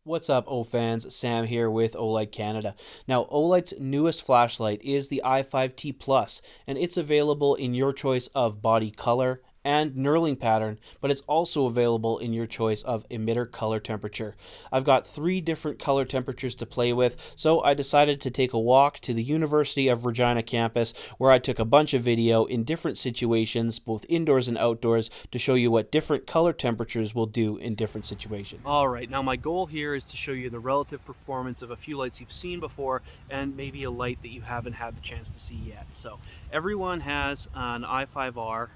What's up, O fans? Sam here with Olight Canada. Now, Olight's newest flashlight is the i5T Plus, and it's available in your choice of body color and knurling pattern, but it's also available in your choice of emitter color temperature. I've got 3 different color temperatures to play with, so I decided to take a walk to the University of Regina campus where I took a bunch of video in different situations, both indoors and outdoors, to show you what different color temperatures will do in different situations. Alright, now my goal here is to show you the relative performance of a few lights you've seen before and maybe a light that you haven't had the chance to see yet. So everyone has an i5R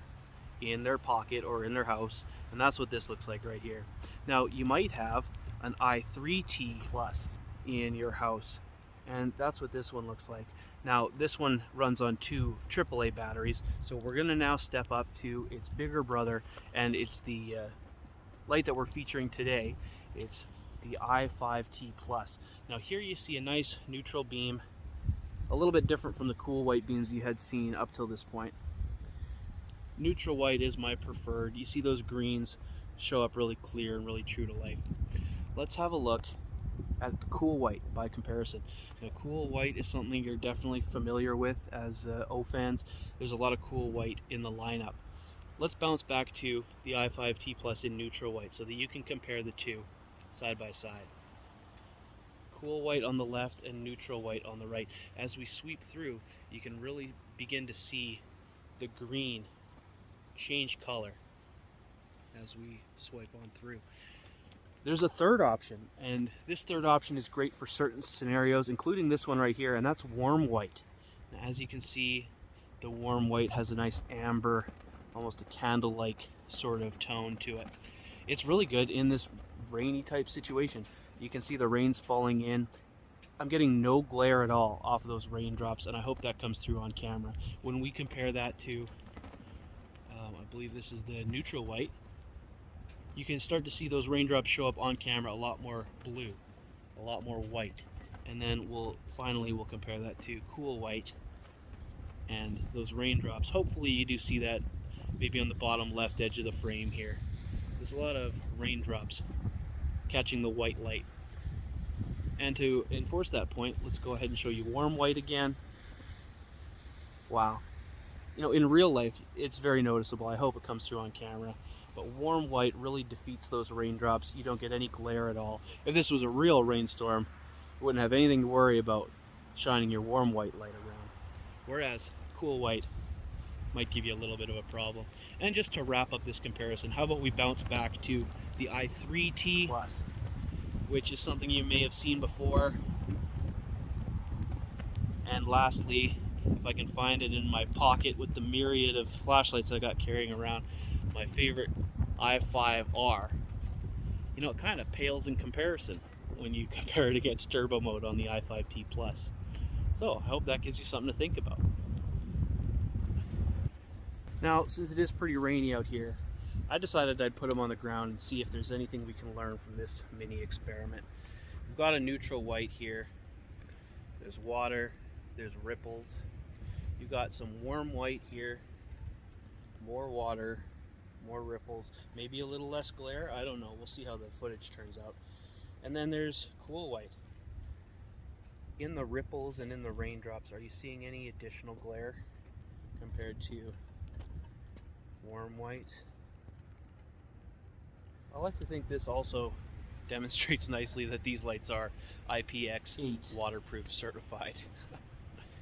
in their pocket or in their house, and that's what this looks like right here. Now you might have an i3T Plus in your house, and that's what this one looks like. Now this one runs on 2 AAA batteries, so we're going to now step up to its bigger brother, and it's the light that we're featuring today. It's the i5T Plus. Now here you see a nice neutral beam, a little bit different from the cool white beams you had seen up till this point. Neutral white is my preferred. You see those greens show up really clear and really true to life. Let's have a look at the cool white by comparison. Now cool white is something you're definitely familiar with as O fans. There's a lot of cool white in the lineup. Let's bounce back to the i5T Plus in neutral white so that you can compare the two side by side. Cool white on the left and neutral white on the right. As we sweep through, you can really begin to see the green change color as we swipe on through. There's a third option, and this third option is great for certain scenarios, including this one right here, and that's warm white. Now, as you can see, the warm white has a nice amber, almost a candle-like sort of tone to it. It's really good in this rainy type situation. You can see the rain's falling in. I'm getting no glare at all off of those raindrops, and I hope that comes through on camera. When we compare that to, I believe this is the neutral white, you can start to see those raindrops show up on camera a lot more blue, a lot more white. And then we'll compare that to cool white and those raindrops. Hopefully you do see that maybe on the bottom left edge of the frame here. There's a lot of raindrops catching the white light. And to enforce that point, let's go ahead and show you warm white again. Wow. You know, in real life, it's very noticeable. I hope it comes through on camera. But warm white really defeats those raindrops. You don't get any glare at all. If this was a real rainstorm, you wouldn't have anything to worry about shining your warm white light around. Whereas cool white might give you a little bit of a problem. And just to wrap up this comparison, how about we bounce back to the i3T Plus, which is something you may have seen before. And lastly, if I can find it in my pocket with the myriad of flashlights I got carrying around, my favorite i5R. You know, it kind of pales in comparison when you compare it against turbo mode on the i5T Plus. So I hope that gives you something to think about. Now, since it is pretty rainy out here, I decided I'd put them on the ground and see if there's anything we can learn from this mini experiment. We've got a neutral white here. There's water, there's ripples. You've got some warm white here, more water, more ripples, maybe a little less glare, I don't know, we'll see how the footage turns out. And then there's cool white. In the ripples and in the raindrops, are you seeing any additional glare compared to warm white? I like to think this also demonstrates nicely that these lights are IPX8 waterproof certified.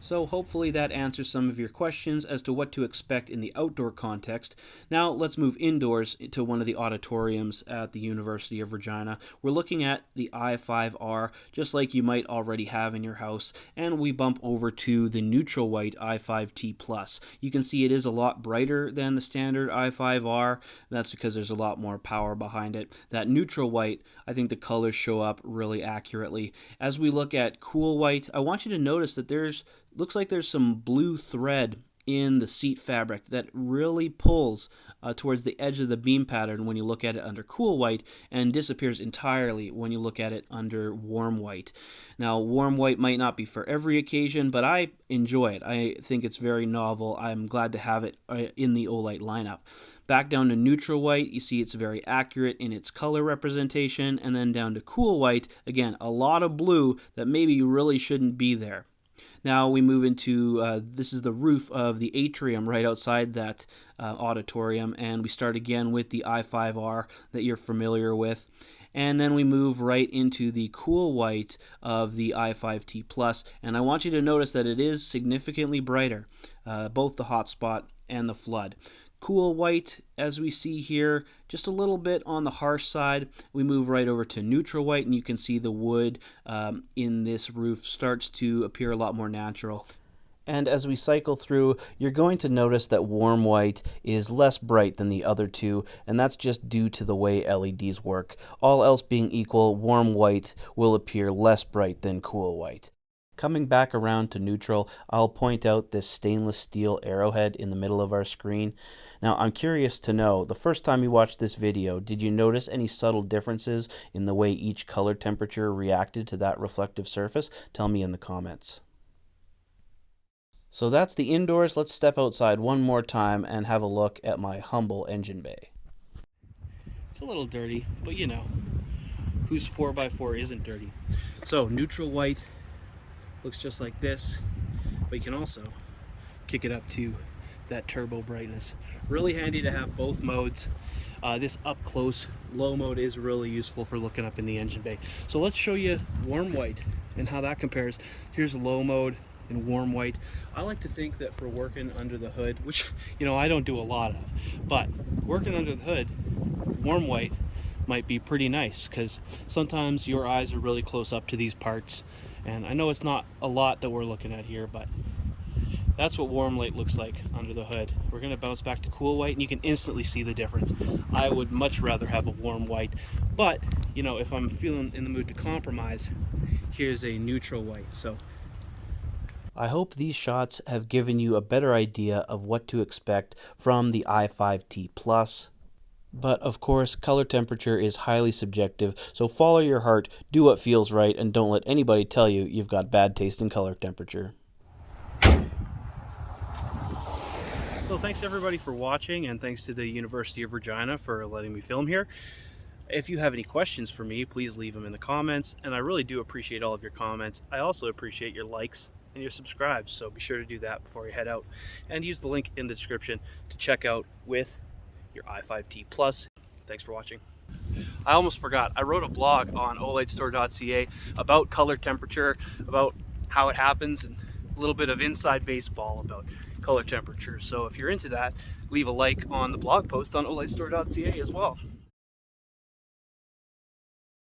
So hopefully that answers some of your questions as to what to expect in the outdoor context. Now let's move indoors to one of the auditoriums at the University of Regina. We're looking at the i5R, just like you might already have in your house, and we bump over to the neutral white i5T Plus. You can see it is a lot brighter than the standard i5R. That's because there's a lot more power behind it. That neutral white, I think the colors show up really accurately. As we look at cool white, I want you to notice that looks like there's some blue thread in the seat fabric that really pulls towards the edge of the beam pattern when you look at it under cool white and disappears entirely when you look at it under warm white. Now, warm white might not be for every occasion, but I enjoy it. I think it's very novel. I'm glad to have it in the Olight lineup. Back down to neutral white, you see it's very accurate in its color representation, and then down to cool white, again, a lot of blue that maybe really shouldn't be there. Now we move into, this is the roof of the atrium right outside that auditorium, and we start again with the i5R that you're familiar with. And then we move right into the cool white of the i5T Plus, and I want you to notice that it is significantly brighter, both the hotspot and the flood. Cool white, as we see here, just a little bit on the harsh side. We move right over to neutral white, and you can see the wood in this roof starts to appear a lot more natural. And as we cycle through, you're going to notice that warm white is less bright than the other two, and that's just due to the way LEDs work. All else being equal, warm white will appear less bright than cool white. Coming back around to neutral, I'll point out this stainless steel arrowhead in the middle of our screen. Now, I'm curious to know, the first time you watched this video, did you notice any subtle differences in the way each color temperature reacted to that reflective surface? Tell me in the comments. So that's the indoors. Let's step outside one more time and have a look at my humble engine bay. It's a little dirty, but you know, whose 4x4 isn't dirty? So neutral white looks just like this, but you can also kick it up to that turbo brightness. Really handy to have both modes. This up close low mode is really useful for looking up in the engine bay. So let's show you warm white and how that compares. Here's low mode and warm white. I like to think that for working under the hood, which you know I don't do a lot of, but working under the hood, warm white might be pretty nice because sometimes your eyes are really close up to these parts, and I know it's not a lot that we're looking at here, but that's what warm light looks like under the hood. We're going to bounce back to cool white, and you can instantly see the difference. I would much rather have a warm white, but you know, if I'm feeling in the mood to compromise, here's a neutral white. So I hope these shots have given you a better idea of what to expect from the i5T Plus. But of course, color temperature is highly subjective, so follow your heart, do what feels right, and don't let anybody tell you you've got bad taste in color temperature. So thanks everybody for watching, and thanks to the University of Regina for letting me film here. If you have any questions for me, please leave them in the comments, and I really do appreciate all of your comments. I also appreciate your likes and your subscribes, so be sure to do that before you head out, and use the link in the description to check out with your i5T Plus. Thanks for watching. I almost forgot, I wrote a blog on olightstore.ca about color temperature, about how it happens, and a little bit of inside baseball about color temperature. So if you're into that, leave a like on the blog post on olightstore.ca as well.